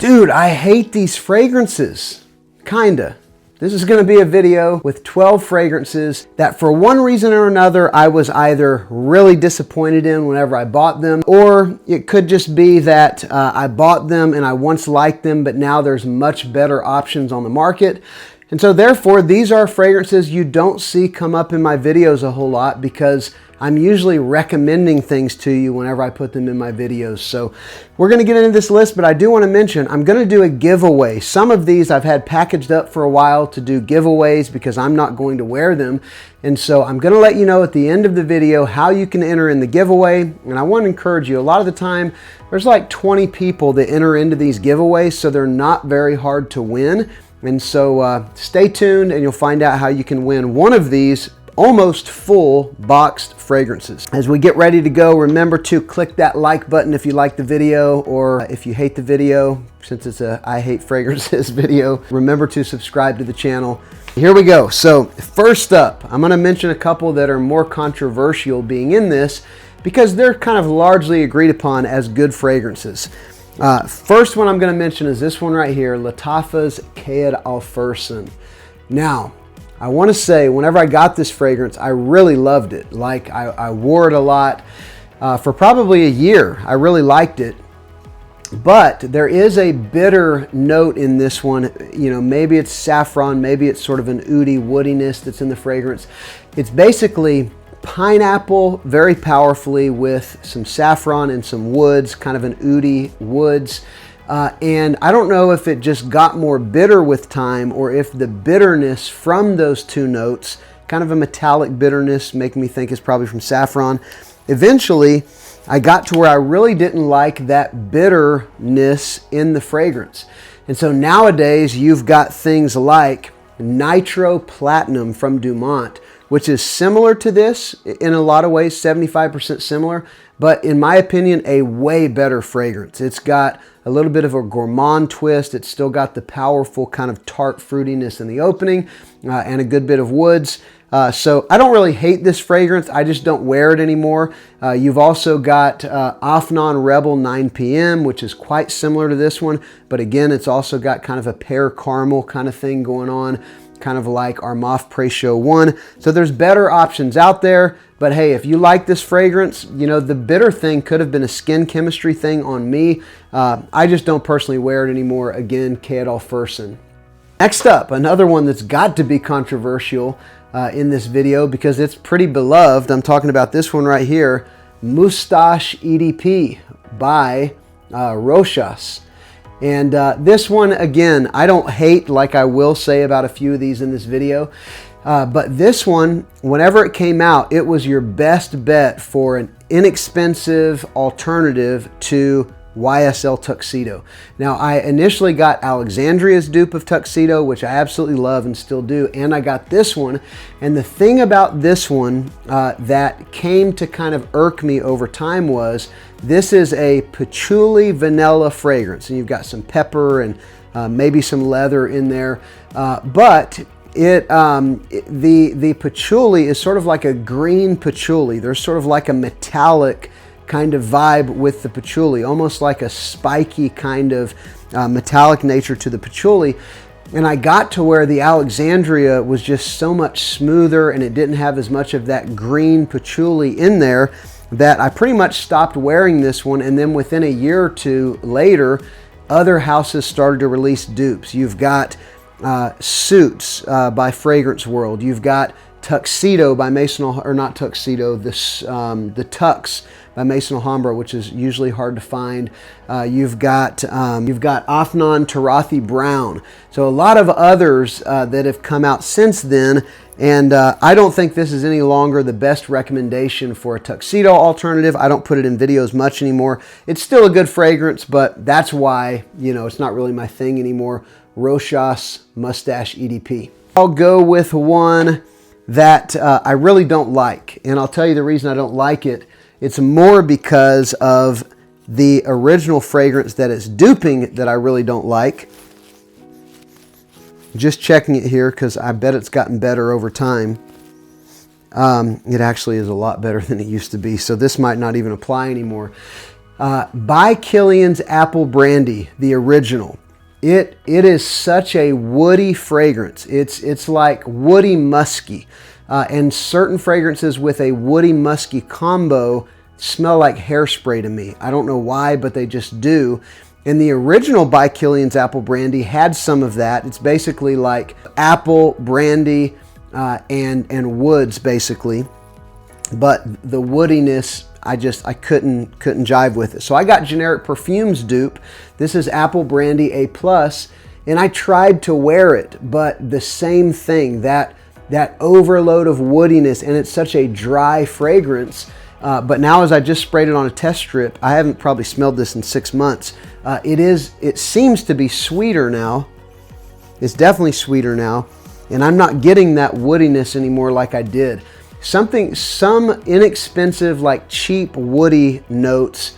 Dude, I hate these fragrances. Kinda. This is going to be a video with 12 fragrances that for one reason or another I was either really disappointed in whenever I bought them, or it could just be that I bought them and I once liked them, but now there's much better options on the market. And so therefore, these are fragrances you don't see come up in my videos a whole lot because I'm usually recommending things to you whenever I put them in my videos. So we're going to get into this list, but I do want to mention I'm going to do a giveaway. Some of these I've had packaged up for a while to do giveaways because I'm not going to wear them. And so I'm going to let you know at the end of the video how you can enter in the giveaway. And I want to encourage you, a lot of the time there's like 20 people that enter into these giveaways, so they're not very hard to win. And so stay tuned and you'll find out how you can win one of these almost full boxed fragrances. As we get ready to go, remember to click that like button if you like the video, or if you hate the video, since it's a I hate fragrances video, remember to subscribe to the channel. Here we go. So first up, I'm going to mention a couple that are more controversial being in this because they're kind of largely agreed upon as good fragrances. First one I'm going to mention is this one right here, Lattafa's Kaed Al-Fursan. Now, I want to say whenever I got this fragrance, I really loved it. Like I wore it a lot for probably a year. I really liked it. But there is a bitter note in this one. You know, maybe it's saffron, maybe it's sort of an oody woodiness that's in the fragrance. It's basically pineapple very powerfully with some saffron and some woods, kind of an oody woods. And I don't know if it just got more bitter with time or if the bitterness from those two notes, kind of a metallic bitterness, making me think it's probably from saffron. Eventually, I got to where I really didn't like that bitterness in the fragrance. And so nowadays, you've got things like Nitro Platinum from Dumont, which is similar to this in a lot of ways, 75% similar, but in my opinion, a way better fragrance. It's got a little bit of a gourmand twist. It's still got the powerful kind of tart fruitiness in the opening and a good bit of woods. So I don't really hate this fragrance. I just don't wear it anymore. You've also got Afnan Rebel 9 PM, which is quite similar to this one. But again, it's also got kind of a pear caramel kind of thing going on, kind of like Armaf Précieux 1. So there's better options out there. But hey, if you like this fragrance, you know, the bitter thing could have been a skin chemistry thing on me. I just don't personally wear it anymore. Again, Kaed Al-Fursan. Next up, another one that's got to be controversial in this video because it's pretty beloved. I'm talking about this one right here, Moustache EDP by Rochas. And this one, again, I don't hate like I will say about a few of these in this video. But this one, whenever it came out, it was your best bet for an inexpensive alternative to YSL Tuxedo. Now, I initially got Alexandria's dupe of Tuxedo, which I absolutely love and still do, and I got this one. And the thing about this one that came to kind of irk me over time was this is a patchouli vanilla fragrance, and you've got some pepper and maybe some leather in there, but the patchouli is sort of like a green patchouli. There's sort of like a metallic kind of vibe with the patchouli, almost like a spiky kind of metallic nature to the patchouli. And I got to where the Alexandria was just so much smoother and it didn't have as much of that green patchouli in there that I pretty much stopped wearing this one. And then within a year or two later, other houses started to release dupes. You've got Suits by Fragrance World. You've got Tuxedo by Maison, or not Tuxedo, the Tux by Maison Alhambra, which is usually hard to find. You've got Afnan Tarathi Brown. So a lot of others that have come out since then. And I don't think this is any longer the best recommendation for a tuxedo alternative. I don't put it in videos much anymore. It's still a good fragrance, but that's why, you know, it's not really my thing anymore. Rochas Moustache EDP. I'll go with one that I really don't like. And I'll tell you the reason I don't like it. It's more because of the original fragrance that it's duping that I really don't like. Just checking it here because I bet it's gotten better over time. It actually is a lot better than it used to be, so this might not even apply anymore. By Kilian's Apple Brandy, the original. It is such a woody fragrance. It's like woody musky. And certain fragrances with a woody musky combo smell like hairspray to me. I don't know why, but they just do. And the original By Kilian's Apple Brandy had some of that. It's basically like apple, brandy, and woods basically. But the woodiness, I couldn't jive with it. So I got generic Perfumes dupe. This is Apple Brandy A+, and I tried to wear it, but the same thing, that overload of woodiness, and it's such a dry fragrance. But now as I just sprayed it on a test strip, I haven't probably smelled this in 6 months. It seems to be sweeter now. It's definitely sweeter now, and I'm not getting that woodiness anymore like I did. Some inexpensive, like cheap woody notes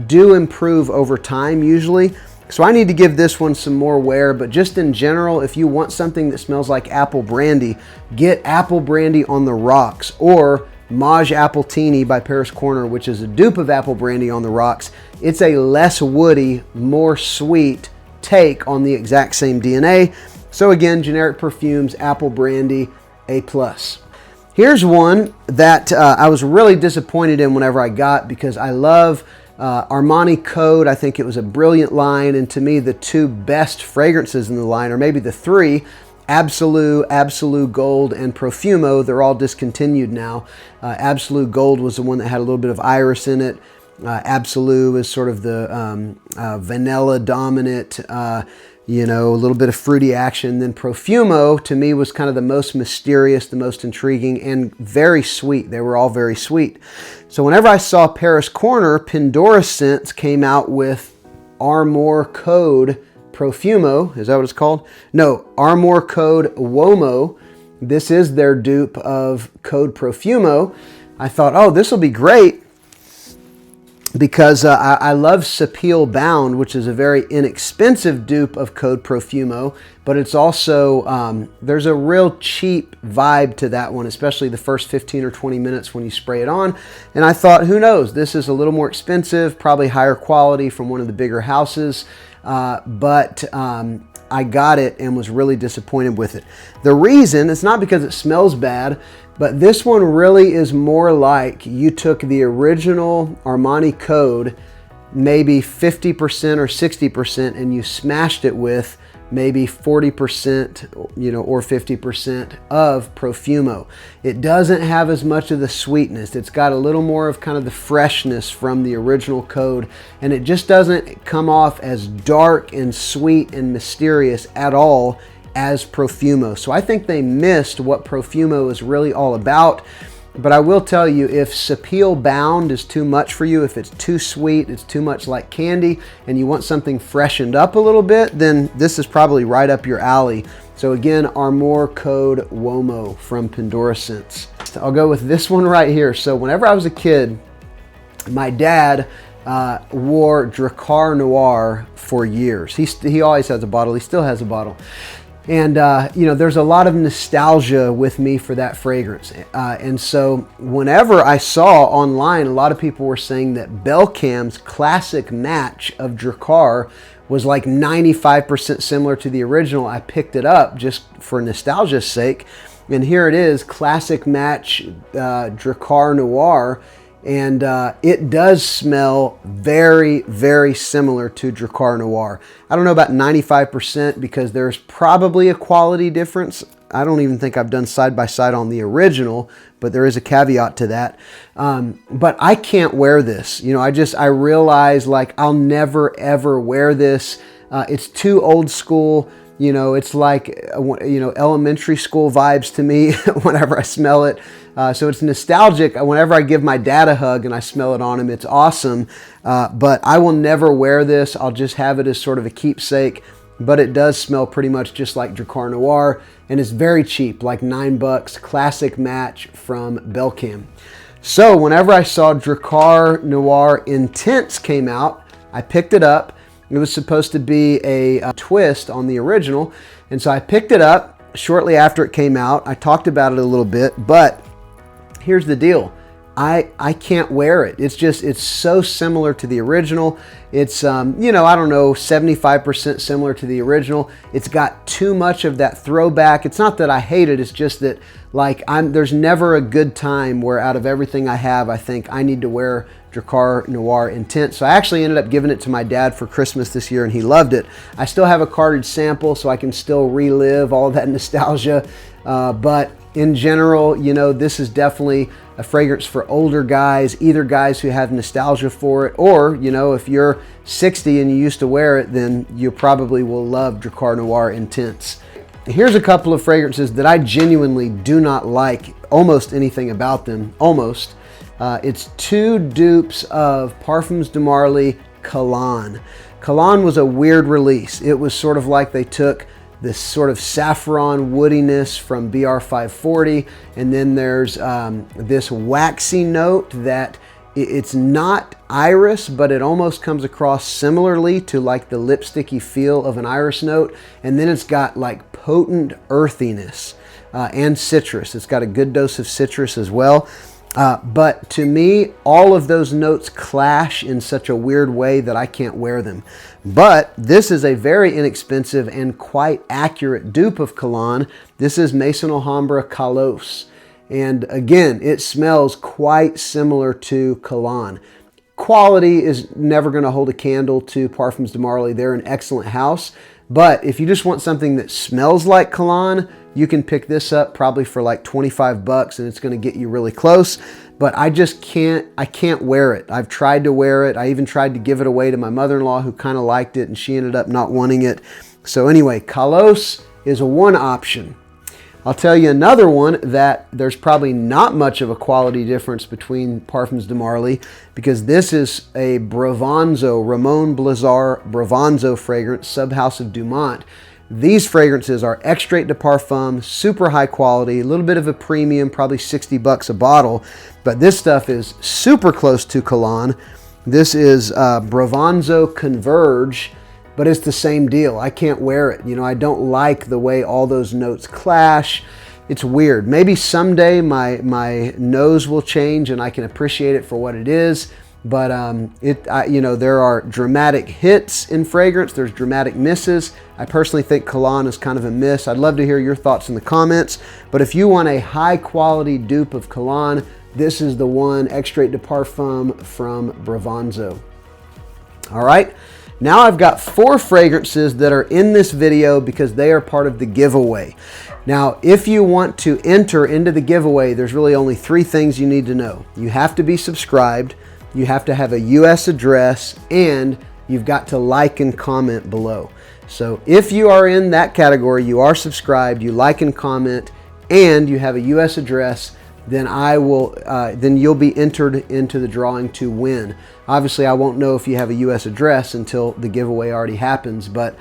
do improve over time usually. So I need to give this one some more wear, but just in general, if you want something that smells like apple brandy, get Apple Brandy on the Rocks, or Maj Appletini by Paris Corner, which is a dupe of Apple Brandy on the Rocks. It's a less woody, more sweet take on the exact same DNA. So again, generic Perfumes, Apple Brandy, A+. Here's one that I was really disappointed in whenever I got, because I love Armani Code. I think it was a brilliant line, and to me the two best fragrances in the line, or maybe the three, Absolute, Absolute Gold, and Profumo. They're all discontinued now. Absolute Gold was the one that had a little bit of iris in it. Absolute is sort of the vanilla dominant, you know, a little bit of fruity action. Then Profumo, to me, was kind of the most mysterious, the most intriguing, and very sweet. They were all very sweet. So whenever I saw Paris Corner, Pandora Scents came out with Armor Code Profumo. Is that what it's called? No, Armor Code Uomo. This is their dupe of Code Profumo. I thought, oh, this will be great, because I love Sapil Bound, which is a very inexpensive dupe of Code Profumo, but it's also, there's a real cheap vibe to that one, especially the first 15 or 20 minutes when you spray it on. And I thought, who knows, this is a little more expensive, probably higher quality from one of the bigger houses, but I got it and was really disappointed with it. The reason, it's not because it smells bad, but this one really is more like you took the original Armani Code, maybe 50% or 60%, and you smashed it with maybe 40%, you know, or 50% of Profumo. It doesn't have as much of the sweetness. It's got a little more of kind of the freshness from the original Code, and it just doesn't come off as dark and sweet and mysterious at all as Profumo. So I think they missed what Profumo is really all about. But I will tell you, if Sapil Bound is too much for you, if it's too sweet, it's too much like candy, and you want something freshened up a little bit, then this is probably right up your alley. So again, Armor Code Uomo from Pandora Scents. I'll go with this one right here. So whenever I was a kid, my dad wore Drakkar Noir for years. He always has a bottle. He still has a bottle. And, you know, there's a lot of nostalgia with me for that fragrance. And so whenever I saw online, a lot of people were saying that Belcam's classic match of Drakkar was like 95% similar to the original. I picked it up just for nostalgia's sake. And here it is, classic match Drakkar Noir. And it does smell very, very similar to Drakkar Noir. I don't know about 95% because there's probably a quality difference. I don't even think I've done side by side on the original, but there is a caveat to that. But I can't wear this. You know, I realize like I'll never ever wear this. It's too old school. You know, it's like, you know, elementary school vibes to me whenever I smell it. So it's nostalgic. Whenever I give my dad a hug and I smell it on him, it's awesome. But I will never wear this. I'll just have it as sort of a keepsake. But it does smell pretty much just like Drakkar Noir, and it's very cheap, like $9, classic match from Belcam. So whenever I saw Drakkar Noir Intense came out, I picked it up. It was supposed to be a twist on the original, and so I picked it up shortly after it came out. I talked about it a little bit, but here's the deal. I can't wear it. It's so similar to the original. It's, you know, I don't know, 75% similar to the original. It's got too much of that throwback. It's not that I hate it. It's just that, like, there's never a good time where out of everything I have, I think I need to wear Drakkar Noir Intense. So I actually ended up giving it to my dad for Christmas this year, and he loved it. I still have a cartridge sample, so I can still relive all that nostalgia. But in general, you know, this is definitely a fragrance for older guys, either guys who have nostalgia for it, or, you know, if you're 60 and you used to wear it, then you probably will love Drakkar Noir Intense. Here's a couple of fragrances that I genuinely do not like almost anything about them, almost. It's 2 dupes of Parfums de Marly Kalos. Kalos was a weird release. It was sort of like they took this sort of saffron woodiness from BR 540, and then there's this waxy note that it's not iris, but it almost comes across similarly to like the lipsticky feel of an iris note, and then it's got like potent earthiness and citrus. It's got a good dose of citrus as well. But to me, all of those notes clash in such a weird way that I can't wear them. But this is a very inexpensive and quite accurate dupe of Kalos. This is Maison Alhambra Kalos. And again, it smells quite similar to Kalos. Quality is never going to hold a candle to Parfums de Marly. They're an excellent house. But if you just want something that smells like Kalos, you can pick this up probably for like 25 bucks, and it's going to get you really close. But I just can't wear it. I've tried to wear it. I even tried to give it away to my mother-in-law, who kind of liked it, and she ended up not wanting it. So anyway, Kalos is one option. I'll tell you another one that there's probably not much of a quality difference between Parfums de Marly, because this is a Bravanzo, Ramon Blizzard Bravanzo fragrance, Subhouse of Dumont. These fragrances are extrait de parfum, super high quality, a little bit of a premium, probably 60 bucks a bottle, but this stuff is super close to Kalos. This is Bravanzo Converge, but it's the same deal. I can't wear it. You know, I don't like the way all those notes clash. It's weird. Maybe someday my nose will change and I can appreciate it for what it is. But you know, there are dramatic hits in fragrance. There's dramatic misses. I personally think Kalos is kind of a miss. I'd love to hear your thoughts in the comments. But if you want a high quality dupe of Kalos, this is the one, extrait de parfum from Bravanzo. All right. Now I've got 4 fragrances that are in this video because they are part of the giveaway. Now, if you want to enter into the giveaway, there's really only 3 things you need to know. You have to be subscribed, you have to have a US address, and you've got to like and comment below. So if you are in that category, you are subscribed, you like and comment, and you have a US address, then then you'll be entered into the drawing to win. Obviously, I won't know if you have a US address until the giveaway already happens, but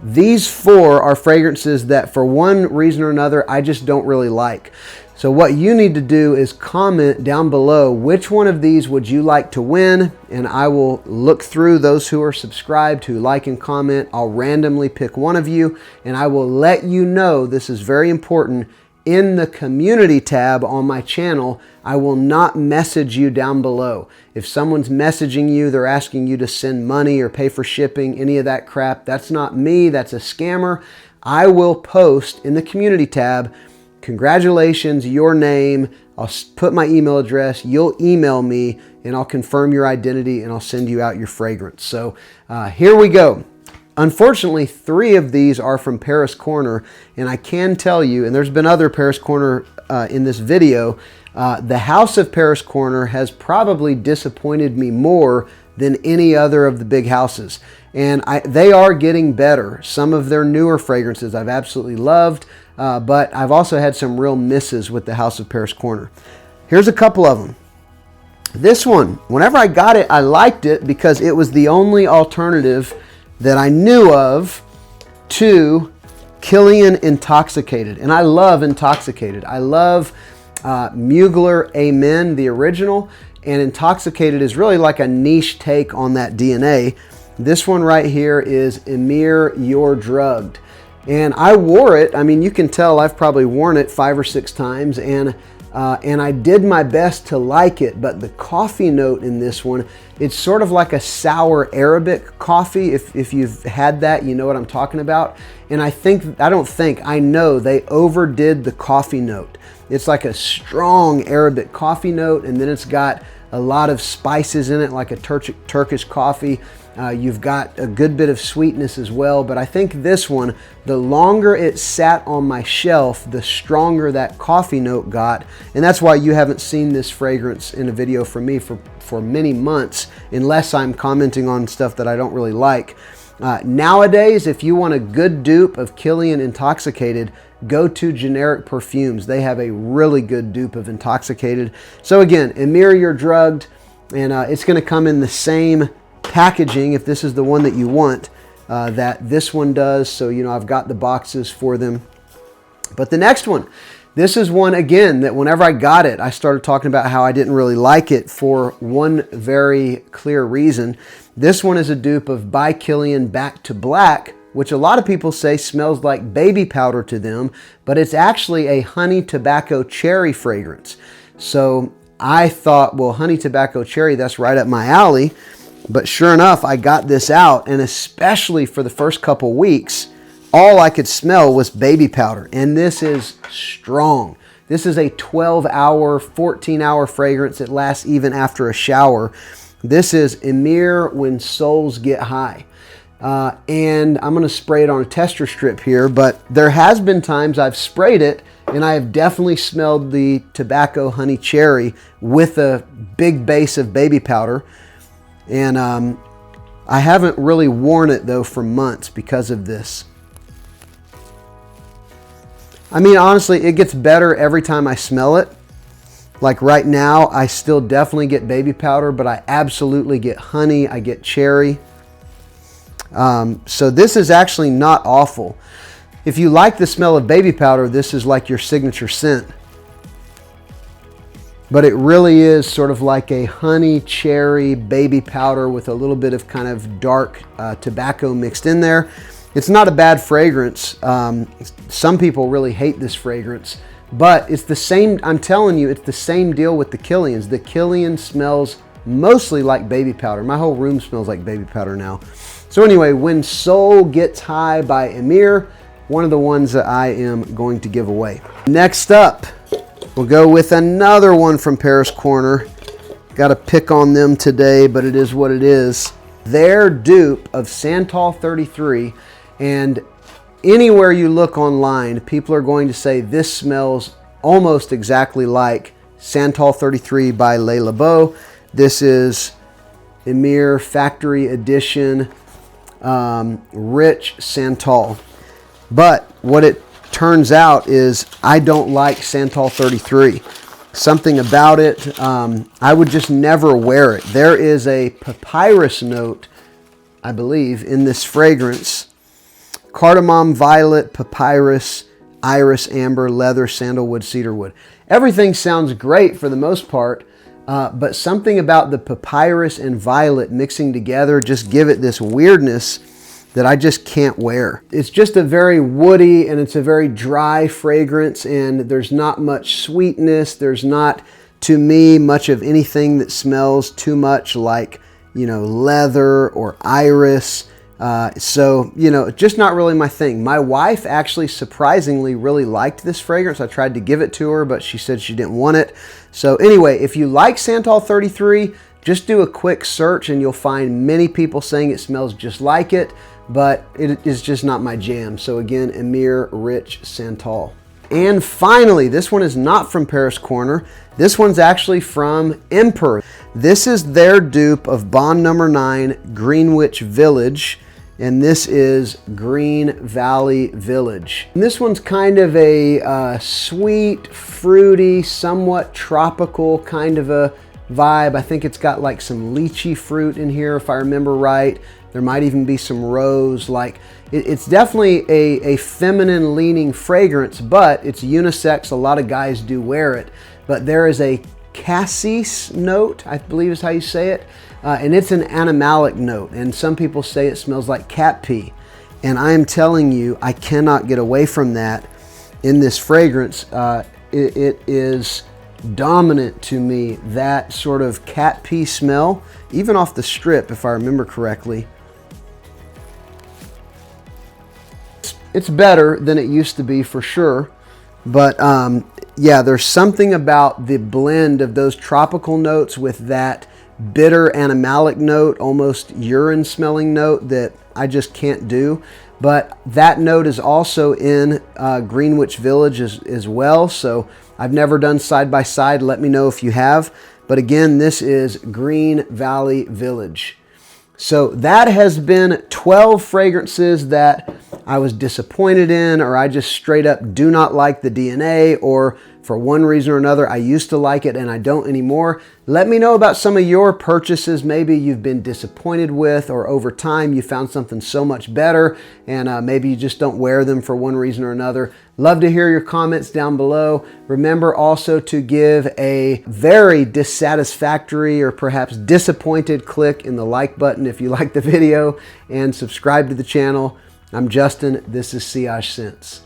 these 4 are fragrances that for one reason or another, I just don't really like. So what you need to do is comment down below which one of these would you like to win, and I will look through those who are subscribed, who like and comment. I'll randomly pick one of you, and I will let you know, this is very important, in the community tab on my channel. I will not message you down below. If someone's messaging you, they're asking you to send money or pay for shipping, any of that crap, that's not me, that's a scammer. I will post in the community tab, congratulations, your name, I'll put my email address, you'll email me, and I'll confirm your identity, and I'll send you out your fragrance. So here we go. Unfortunately, 3 of these are from Paris Corner, and I can tell you, and there's been other Paris Corner in this video, the House of Paris Corner has probably disappointed me more than any other of the big houses. And they are getting better. Some of their newer fragrances I've absolutely loved, but I've also had some real misses with the House of Paris Corner. Here's a couple of them. This one, whenever I got it, I liked it because it was the only alternative that I knew of to Killian Intoxicated. And I love Intoxicated. I love Mugler Amen, the original, and Intoxicated is really like a niche take on that DNA. This one right here is Emir, You're Drugged. And I wore it. I mean, you can tell I've probably worn it 5 or 6 times, and and I did my best to like it, but the coffee note in this one, it's sort of like a sour Arabic coffee. If you've had that, you know what I'm talking about. And I know they overdid the coffee note. It's like a strong Arabic coffee note, and then it's got a lot of spices in it, like a Turkish coffee. You've got a good bit of sweetness as well, but I think this one, the longer it sat on my shelf, the stronger that coffee note got, and that's why you haven't seen this fragrance in a video from me for many months, unless I'm commenting on stuff that I don't really like. Nowadays, if you want a good dupe of Kilian Intoxicated, go to Generic Perfumes. They have a really good dupe of Intoxicated. So again, Emir, you're drugged, and it's going to come in the same packaging, if this is the one that you want, that this one does. So, you know, I've got the boxes for them. But the next one, this is one, again, that whenever I got it, I started talking about how I didn't really like it for one very clear reason. This one is a dupe of By Kilian Back to Black, which a lot of people say smells like baby powder to them, but it's actually a honey tobacco cherry fragrance. So I thought, well, honey tobacco cherry, that's right up my alley. But sure enough, I got this out, and especially for the first couple weeks, all I could smell was baby powder. And this is strong. This is a 12-hour, 14-hour fragrance. It lasts even after a shower. This is Emir When Souls Get High. And I'm going to spray it on a tester strip here, but there has been times I've sprayed it, and I have definitely smelled the tobacco honey cherry with a big base of baby powder. And I haven't really worn it though for months because of this. I mean, honestly, it gets better every time I smell it. Like right now, I still definitely get baby powder, but I absolutely get honey, I get cherry. So this is actually not awful. If you like the smell of baby powder, this is like your signature scent. But it really is sort of like a honey cherry baby powder with a little bit of kind of dark tobacco mixed in there. It's not a bad fragrance. Some people really hate this fragrance, but it's the same, I'm telling you, it's the same deal with the Kilians. The Kilian smells mostly like baby powder. My whole room smells like baby powder now. So anyway, When Soul Gets High by Emir, one of the ones that I am going to give away. Next up, we'll go with another one from Paris Corner. Got to pick on them today, but it is what it is. Their dupe of Santal 33, and anywhere you look online, people are going to say this smells almost exactly like Santal 33 by Le Labo. This is Emir Factory Edition Rich Santal. But what it turns out is I don't like Santal 33. Something about it, I would just never wear it. There is a papyrus note, I believe, in this fragrance. Cardamom, violet, papyrus, iris, amber, leather, sandalwood, cedarwood. Everything sounds great for the most part, but something about the papyrus and violet mixing together just give it this weirdness that I just can't wear. It's just a very woody and it's a very dry fragrance, and there's not much sweetness. There's not, to me, much of anything that smells too much like, you know, leather or iris. So, you know, just not really my thing. My wife actually surprisingly really liked this fragrance. I tried to give it to her, but she said she didn't want it. So anyway, if you like Santal 33, just do a quick search and you'll find many people saying it smells just like it, but it is just not my jam. So again, Emir Rich Santal. And finally, this one is not from Paris Corner. This one's actually from Emper. This is their dupe of Bond No. 9 Greenwich Village, and this is Green Valley Village. And this one's kind of a sweet, fruity, somewhat tropical kind of a vibe. I think it's got like some lychee fruit in here, if I remember right. There might even be some rose. Like it's definitely a feminine leaning fragrance, but it's unisex. A lot of guys do wear it. But there is a cassis note, I believe is how you say it, and it's an animalic note. And some people say it smells like cat pee. And I am telling you, I cannot get away from that in this fragrance. It is dominant to me, that sort of cat pee smell, even off the strip, if I remember correctly. It's better than it used to be for sure, but yeah, there's something about the blend of those tropical notes with that bitter animalic note, almost urine smelling note, that I just can't do. But that note is also in Greenwich Village as well, so I've never done side by side. Let me know if you have. But again, this is Green Valley Village. So that has been 12 fragrances that I was disappointed in, or I just straight up do not like the DNA, or for one reason or another, I used to like it and I don't anymore. Let me know about some of your purchases maybe you've been disappointed with, or over time you found something so much better and maybe you just don't wear them for one reason or another. Love to hear your comments down below. Remember also to give a very dissatisfactory or perhaps disappointed click in the like button if you like the video, and subscribe to the channel. I'm Justin. This is Sillage Scents.